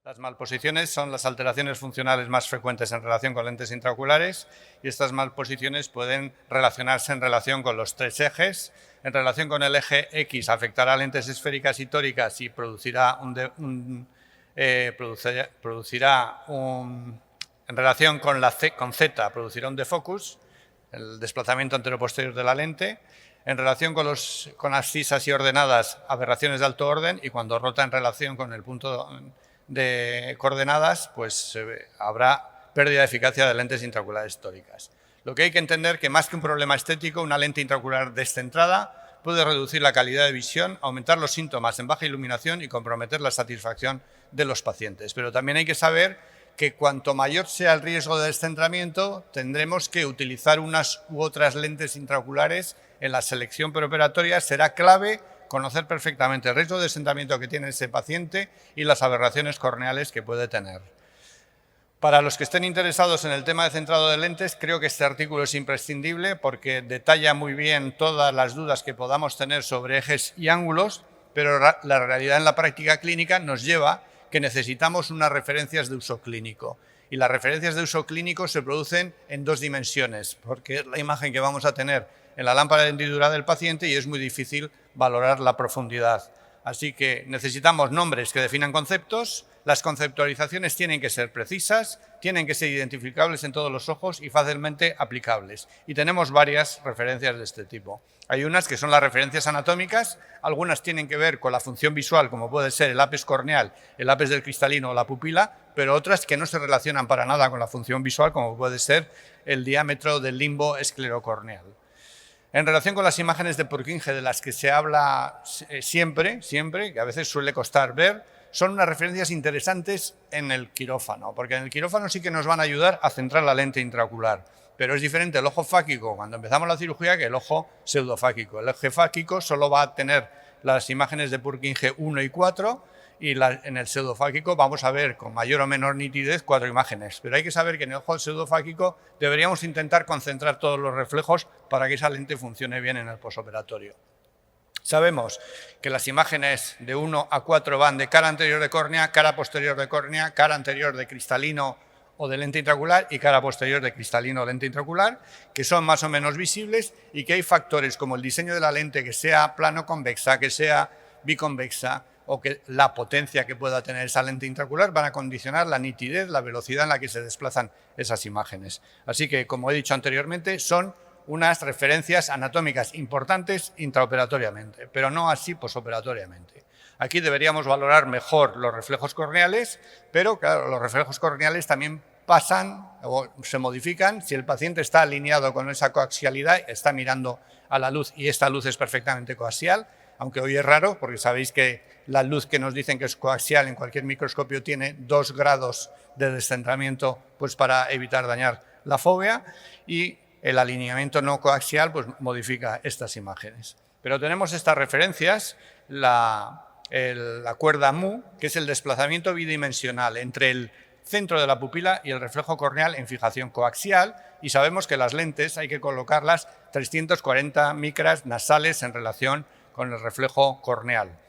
Las malposiciones son las alteraciones funcionales más frecuentes en relación con lentes intraoculares y estas malposiciones pueden relacionarse en relación con los tres ejes. En relación con el eje X afectará a lentes esféricas y tóricas y producirá en relación con Z producirá un defocus, el desplazamiento anteroposterior de la lente. En relación con las cisas y ordenadas, aberraciones de alto orden, y cuando rota en relación con el punto de coordenadas, pues habrá pérdida de eficacia de lentes intraoculares tóricas. Lo que hay que entender que más que un problema estético, una lente intraocular descentrada puede reducir la calidad de visión, aumentar los síntomas en baja iluminación y comprometer la satisfacción de los pacientes. Pero también hay que saber que cuanto mayor sea el riesgo de descentramiento, tendremos que utilizar unas u otras lentes intraoculares en la selección preoperatoria. Será clave conocer perfectamente el riesgo de descentramiento que tiene ese paciente y las aberraciones corneales que puede tener. Para los que estén interesados en el tema de centrado de lentes, creo que este artículo es imprescindible porque detalla muy bien todas las dudas que podamos tener sobre ejes y ángulos, pero la realidad en la práctica clínica nos lleva que necesitamos unas referencias de uso clínico. Y las referencias de uso clínico se producen en dos dimensiones, porque es la imagen que vamos a tener en la lámpara de hendidura del paciente y es muy difícil valorar la profundidad. Así que necesitamos nombres que definan conceptos, las conceptualizaciones tienen que ser precisas, tienen que ser identificables en todos los ojos y fácilmente aplicables. Y tenemos varias referencias de este tipo. Hay unas que son las referencias anatómicas, algunas tienen que ver con la función visual, como puede ser el ápex corneal, el ápex del cristalino o la pupila, pero otras que no se relacionan para nada con la función visual, como puede ser el diámetro del limbo esclerocorneal. En relación con las imágenes de Purkinje, de las que se habla siempre, que a veces suele costar ver, son unas referencias interesantes en el quirófano, porque en el quirófano sí que nos van a ayudar a centrar la lente intraocular, pero es diferente el ojo fáquico cuando empezamos la cirugía que el ojo pseudofáquico. El eje fáquico solo va a tener las imágenes de Purkinje 1 y 4, y en el pseudofáquico vamos a ver con mayor o menor nitidez 4 imágenes. Pero hay que saber que en el ojo pseudofáquico deberíamos intentar concentrar todos los reflejos para que esa lente funcione bien en el posoperatorio. Sabemos que las imágenes de 1 a 4 van de cara anterior de córnea, cara posterior de córnea, cara anterior de cristalino o de lente intraocular y cara posterior de cristalino o lente intraocular, que son más o menos visibles y que hay factores como el diseño de la lente, que sea plano-convexa, que sea biconvexa, o que la potencia que pueda tener esa lente intraocular van a condicionar la nitidez, la velocidad en la que se desplazan esas imágenes. Así que, como he dicho anteriormente, son unas referencias anatómicas importantes intraoperatoriamente, pero no así posoperatoriamente. Aquí deberíamos valorar mejor los reflejos corneales, pero claro, los reflejos corneales también pasan o se modifican si el paciente está alineado con esa coaxialidad, está mirando a la luz y esta luz es perfectamente coaxial, aunque hoy es raro porque sabéis que la luz que nos dicen que es coaxial en cualquier microscopio tiene 2 grados de descentramiento, pues para evitar dañar la fóvea, y el alineamiento no coaxial pues modifica estas imágenes. Pero tenemos estas referencias, la cuerda mu, que es el desplazamiento bidimensional entre el centro de la pupila y el reflejo corneal en fijación coaxial, y sabemos que las lentes hay que colocarlas 340 micras nasales en relación con el reflejo corneal.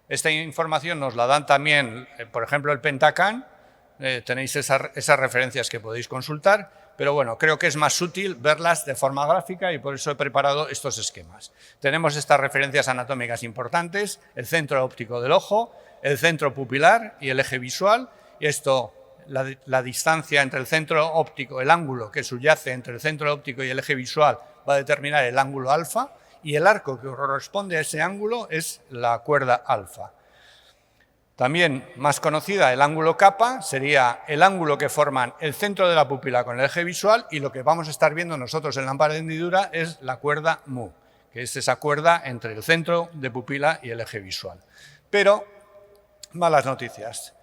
Esta información nos la dan también, por ejemplo, el Pentacan, tenéis esas referencias que podéis consultar, pero bueno, creo que es más útil verlas de forma gráfica y por eso he preparado estos esquemas. Tenemos estas referencias anatómicas importantes, el centro óptico del ojo, el centro pupilar y el eje visual, y esto, la distancia entre el centro óptico, el ángulo que subyace entre el centro óptico y el eje visual va a determinar el ángulo alfa, y el arco que corresponde a ese ángulo es la cuerda alfa. También más conocida, el ángulo kappa, sería el ángulo que forman el centro de la pupila con el eje visual, y lo que vamos a estar viendo nosotros en la lámpara de hendidura es la cuerda mu, que es esa cuerda entre el centro de pupila y el eje visual. Pero, malas noticias.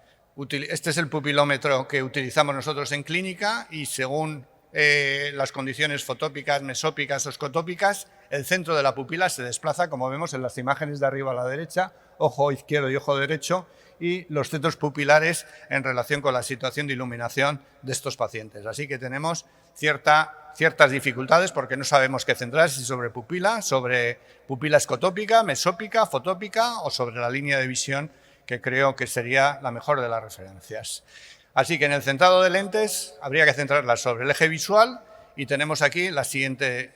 Este es el pupilómetro que utilizamos nosotros en clínica y según las condiciones fotópicas, mesópicas o escotópicas, el centro de la pupila se desplaza, como vemos en las imágenes de arriba a la derecha, ojo izquierdo y ojo derecho, y los centros pupilares en relación con la situación de iluminación de estos pacientes. Así que tenemos ciertas dificultades porque no sabemos qué centrar, si sobre pupila escotópica, mesópica, fotópica o sobre la línea de visión que creo que sería la mejor de las referencias. Así que en el centrado de lentes habría que centrarlas sobre el eje visual y tenemos aquí la siguiente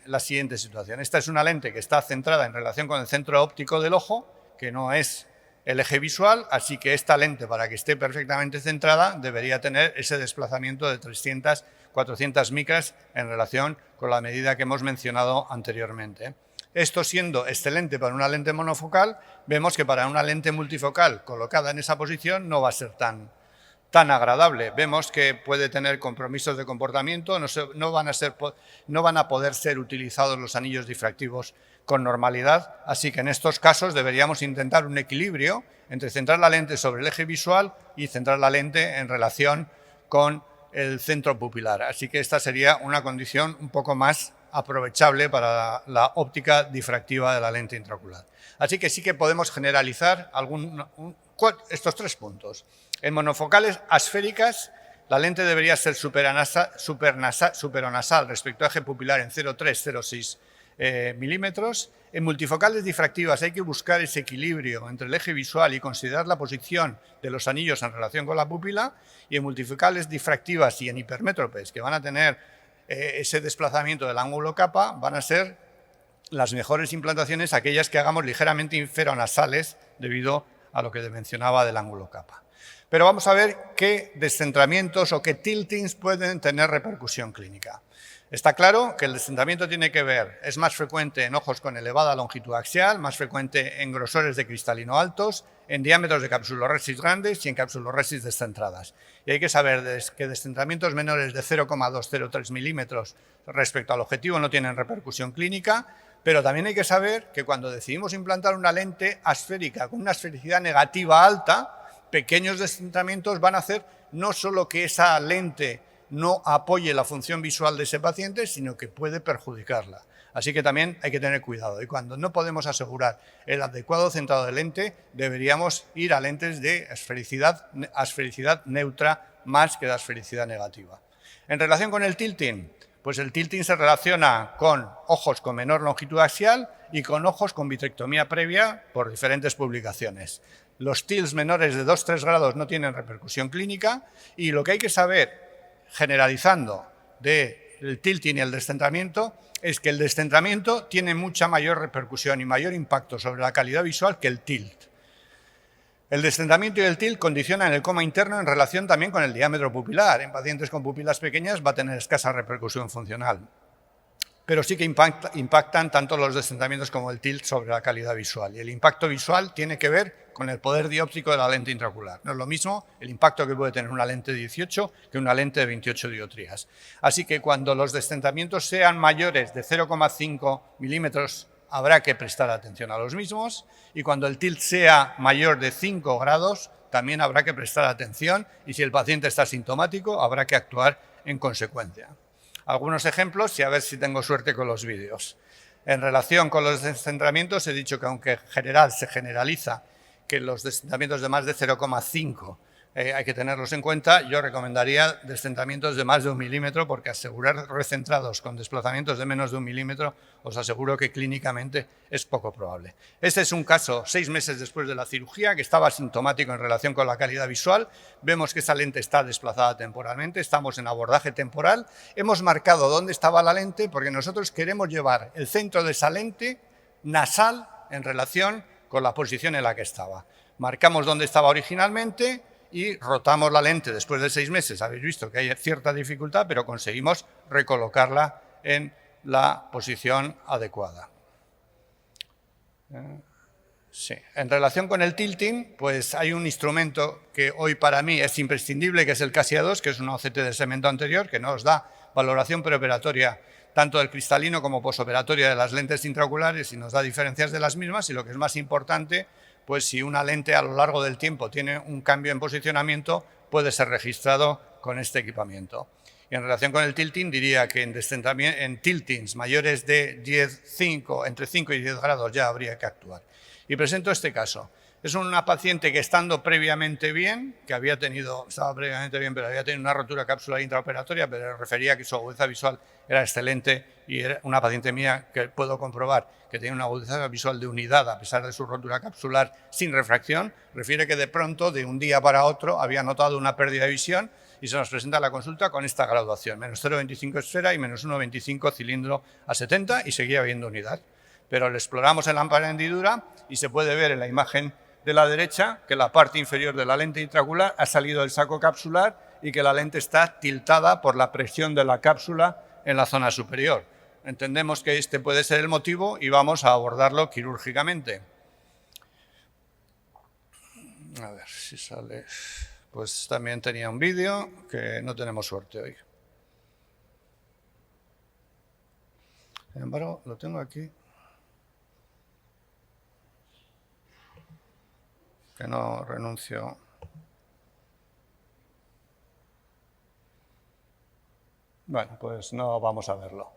situación. Esta es una lente que está centrada en relación con el centro óptico del ojo, que no es el eje visual, así que esta lente, para que esté perfectamente centrada, debería tener ese desplazamiento de 300, 400 micras en relación con la medida que hemos mencionado anteriormente. Esto siendo excelente para una lente monofocal, vemos que para una lente multifocal colocada en esa posición no va a ser tan agradable. Vemos que puede tener compromisos de comportamiento, no van a poder ser utilizados los anillos difractivos con normalidad, así que en estos casos deberíamos intentar un equilibrio entre centrar la lente sobre el eje visual y centrar la lente en relación con el centro pupilar. Así que esta sería una condición un poco más aprovechable para la óptica difractiva de la lente intraocular. Así que sí que podemos generalizar estos 3 puntos. En monofocales asféricas, la lente debería ser superonasal respecto a eje pupilar en 0,3-0,6 milímetros. En multifocales difractivas hay que buscar ese equilibrio entre el eje visual y considerar la posición de los anillos en relación con la pupila, y en multifocales difractivas y en hipermétropes, que van a tener ese desplazamiento del ángulo capa, van a ser las mejores implantaciones aquellas que hagamos ligeramente inferonasales debido a lo que mencionaba del ángulo capa. Pero vamos a ver qué descentramientos o qué tiltings pueden tener repercusión clínica. Está claro que el descentramiento es más frecuente en ojos con elevada longitud axial, más frecuente en grosores de cristalino altos, en diámetros de capsulorresis grandes y en capsulorresis descentradas. Y hay que saber que descentramientos menores de 0,2-0,3 milímetros respecto al objetivo no tienen repercusión clínica, pero también hay que saber que cuando decidimos implantar una lente asférica con una esfericidad negativa alta, pequeños descentramientos van a hacer no solo que esa lente no apoye la función visual de ese paciente, sino que puede perjudicarla. Así que también hay que tener cuidado. Y cuando no podemos asegurar el adecuado centrado de lente, deberíamos ir a lentes de asfericidad neutra más que de asfericidad negativa. En relación con el tilting, pues el tilting se relaciona con ojos con menor longitud axial y con ojos con vitrectomía previa por diferentes publicaciones. Los tilts menores de 2-3 grados no tienen repercusión clínica, y lo que hay que saber, generalizando del tilting y el descentramiento, es que el descentramiento tiene mucha mayor repercusión y mayor impacto sobre la calidad visual que el tilt. El descentramiento y el tilt condicionan el coma interno en relación también con el diámetro pupilar. En pacientes con pupilas pequeñas va a tener escasa repercusión funcional, pero sí que impactan tanto los descentramientos como el tilt sobre la calidad visual. Y el impacto visual tiene que ver con el poder dióptrico de la lente intraocular. No es lo mismo el impacto que puede tener una lente de 18 que una lente de 28 dioptrías. Así que cuando los descentramientos sean mayores de 0,5 milímetros, habrá que prestar atención a los mismos, y cuando el tilt sea mayor de 5 grados, también habrá que prestar atención, y si el paciente está sintomático, habrá que actuar en consecuencia. Algunos ejemplos y a ver si tengo suerte con los vídeos. En relación con los descentramientos, he dicho que aunque en general se generaliza que los descentramientos de más de 0,5 hay que tenerlos en cuenta, yo recomendaría descentramientos de más de 1 milímetro, porque asegurar recentrados con desplazamientos de menos de 1 milímetro, os aseguro que clínicamente es poco probable. Este es un caso 6 meses después de la cirugía, que estaba sintomático en relación con la calidad visual. Vemos que esa lente está desplazada temporalmente, estamos en abordaje temporal. Hemos marcado dónde estaba la lente porque nosotros queremos llevar el centro de esa lente nasal en relación con la posición en la que estaba. Marcamos dónde estaba originalmente y rotamos la lente después de 6 meses. Habéis visto que hay cierta dificultad, pero conseguimos recolocarla en la posición adecuada. Sí. En relación con el tilting, pues hay un instrumento que hoy para mí es imprescindible, que es el CASIA 2, que es una OCT de segmento anterior, que nos da valoración preoperatoria tanto del cristalino como posoperatoria de las lentes intraoculares, y nos da diferencias de las mismas, y lo que es más importante, pues si una lente a lo largo del tiempo tiene un cambio en posicionamiento, puede ser registrado con este equipamiento. Y en relación con el tilting, diría que en tiltings mayores de entre 5 y 10 grados ya habría que actuar. Y presento este caso. Es una paciente que estando previamente bien, estaba previamente bien, pero había tenido una rotura capsular intraoperatoria, pero refería que su agudeza visual era excelente y era una paciente mía que puedo comprobar que tiene una agudeza visual de unidad a pesar de su rotura capsular sin refracción. Refiere que de pronto, de un día para otro, había notado una pérdida de visión y se nos presenta a la consulta con esta graduación, menos 0,25 esfera y menos 1,25 cilindro a 70 y seguía habiendo unidad. Pero le exploramos el lámpara de hendidura y se puede ver en la imagen de la derecha que la parte inferior de la lente intraocular ha salido del saco capsular y que la lente está tiltada por la presión de la cápsula en la zona superior. Entendemos que este puede ser el motivo y vamos a abordarlo quirúrgicamente. A ver si sale. Pues también tenía un vídeo, que no tenemos suerte hoy. Sin embargo, lo tengo aquí. Que no renuncio. Bueno, pues no vamos a verlo.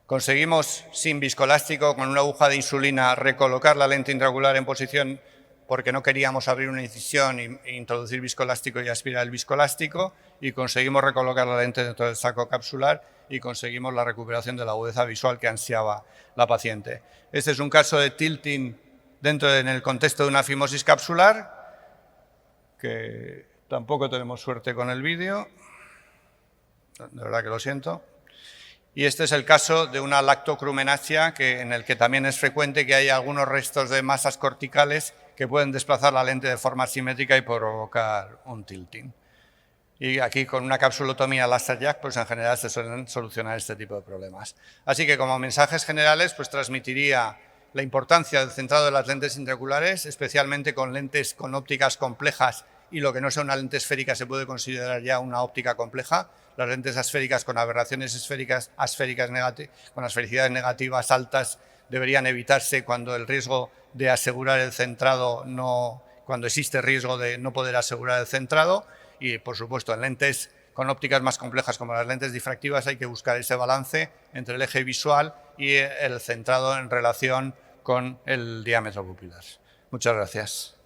Conseguimos, sin viscoelástico, con una aguja de insulina, recolocar la lente intraocular en posición porque no queríamos abrir una incisión e introducir viscoelástico y aspirar el viscoelástico, y conseguimos recolocar la lente dentro del saco capsular y conseguimos la recuperación de la agudeza visual que ansiaba la paciente. Este es un caso de tilting en el contexto de una fimosis capsular, que tampoco tenemos suerte con el vídeo, de verdad que lo siento. Y este es el caso de una lactocrumenasia en el que también es frecuente que haya algunos restos de masas corticales que pueden desplazar la lente de forma asimétrica y provocar un tilting. Y aquí con una capsulotomía láser jack, pues en general se suelen solucionar este tipo de problemas. Así que como mensajes generales, pues transmitiría la importancia del centrado de las lentes intraoculares, especialmente con lentes con ópticas complejas, y lo que no sea una lente esférica se puede considerar ya una óptica compleja. Las lentes asféricas con aberraciones con asfericidades negativas altas deberían evitarse cuando el riesgo de asegurar el centrado cuando existe riesgo de no poder asegurar el centrado, y por supuesto en lentes con ópticas más complejas como las lentes difractivas hay que buscar ese balance entre el eje visual y el centrado en relación con el diámetro pupilar. Muchas gracias.